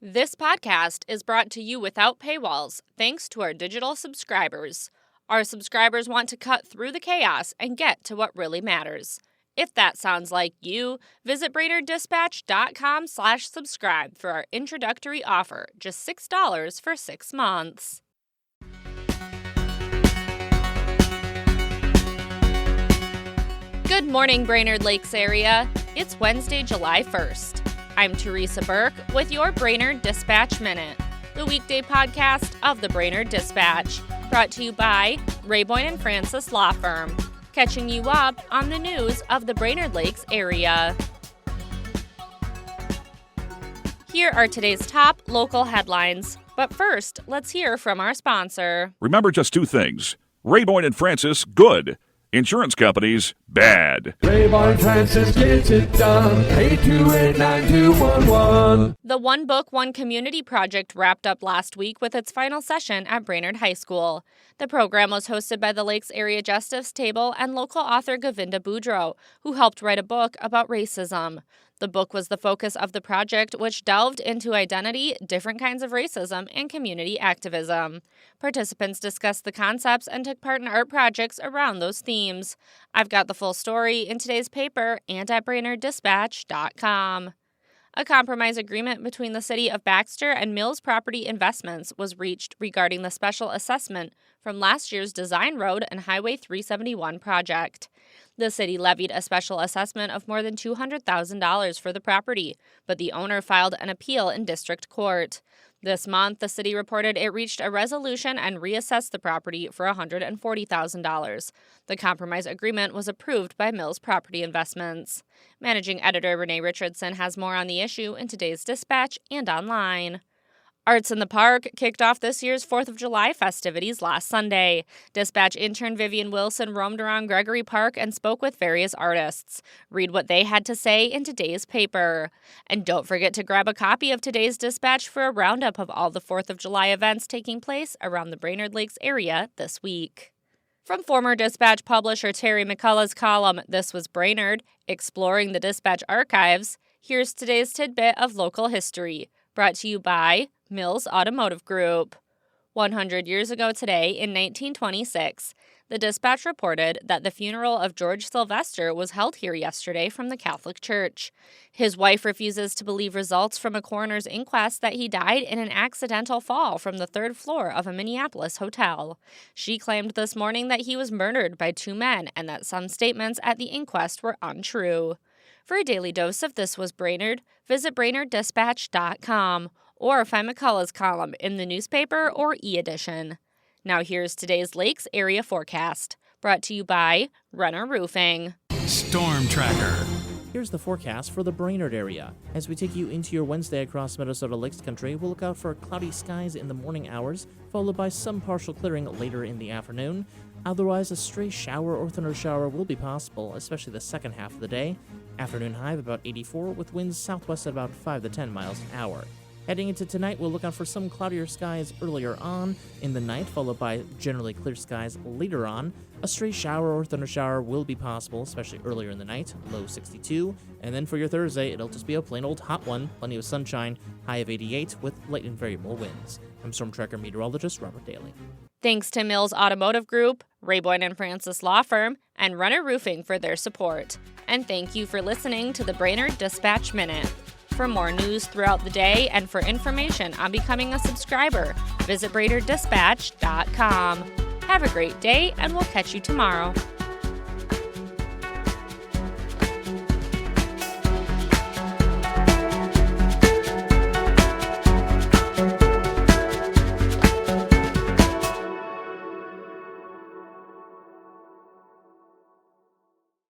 This podcast is brought to you without paywalls, thanks to our digital subscribers. Our subscribers want to cut through the chaos and get to what really matters. If that sounds like you, visit BrainerdDispatch.com/subscribe for our introductory offer, just $6 for 6 months. Good morning, Brainerd Lakes area. It's Wednesday, July 1st. I'm Teresa Burke with your Brainerd Dispatch Minute, the weekday podcast of the Brainerd Dispatch, brought to you by Rayboyne & Francis Law Firm, catching you up on the news of the Brainerd Lakes area. Here are today's top local headlines, but first, let's hear from our sponsor. Remember just two things. Rayboyne & Francis, good. Insurance companies, bad. Rayboyne & Francis gets it done. 828-9211. The One Book, One Community project wrapped up last week with its final session at Brainerd High School. The program was hosted by the Lakes Area Justice Table and local author Govinda Boudreau, who helped write a book about racism. The book was the focus of the project, which delved into identity, different kinds of racism, and community activism. Participants discussed the concepts and took part in art projects around those themes. I've got the full story in today's paper and at BrainerdDispatch.com. A compromise agreement between the City of Baxter and Mills Property Investments was reached regarding the special assessment from last year's Design Road and Highway 371 project. The city levied a special assessment of more than $200,000 for the property, but the owner filed an appeal in district court. This month, the city reported it reached a resolution and reassessed the property for $140,000. The compromise agreement was approved by Mills Property Investments. Managing editor Renee Richardson has more on the issue in today's Dispatch and online. Arts in the Park kicked off this year's 4th of July festivities last Sunday. Dispatch intern Vivian Wilson roamed around Gregory Park and spoke with various artists. Read what they had to say in today's paper. And don't forget to grab a copy of today's Dispatch for a roundup of all the 4th of July events taking place around the Brainerd Lakes area this week. From former Dispatch publisher Terry McCullough's column, This Was Brainerd, Exploring the Dispatch Archives, here's today's tidbit of local history, brought to you by Mills Automotive Group. 100 years ago today, in 1926, the Dispatch reported that the funeral of George Sylvester was held here yesterday from the Catholic Church. His wife refuses to believe results from a coroner's inquest that he died in an accidental fall from the 3rd floor of a Minneapolis hotel. She claimed this morning that he was murdered by 2 men and that some statements at the inquest were untrue. For a daily dose of This Was Brainerd, visit BrainerdDispatch.com or find McCullough's column in the newspaper or e-edition. Now here's today's Lakes area forecast, brought to you by Runner Roofing. Storm Tracker. Here's the forecast for the Brainerd area. As we take you into your Wednesday across Minnesota Lakes Country, we'll look out for cloudy skies in the morning hours, followed by some partial clearing later in the afternoon. Otherwise, a stray shower or thundershower will be possible, especially the second half of the day. Afternoon high of about 84, with winds southwest at about 5 to 10 miles an hour. Heading into tonight, we'll look out for some cloudier skies earlier on in the night, followed by generally clear skies later on. A stray shower or thundershower will be possible, especially earlier in the night, low 62. And then for your Thursday, it'll just be a plain old hot one, plenty of sunshine, high of 88 with light and variable winds. I'm Storm Tracker meteorologist Robert Daly. Thanks to Mills Automotive Group, Rayboyne & Francis Law Firm, and Runner Roofing for their support. And thank you for listening to the Brainerd Dispatch Minute. For more news throughout the day and for information on becoming a subscriber, visit BrainerdDispatch.com. Have a great day, and we'll catch you tomorrow.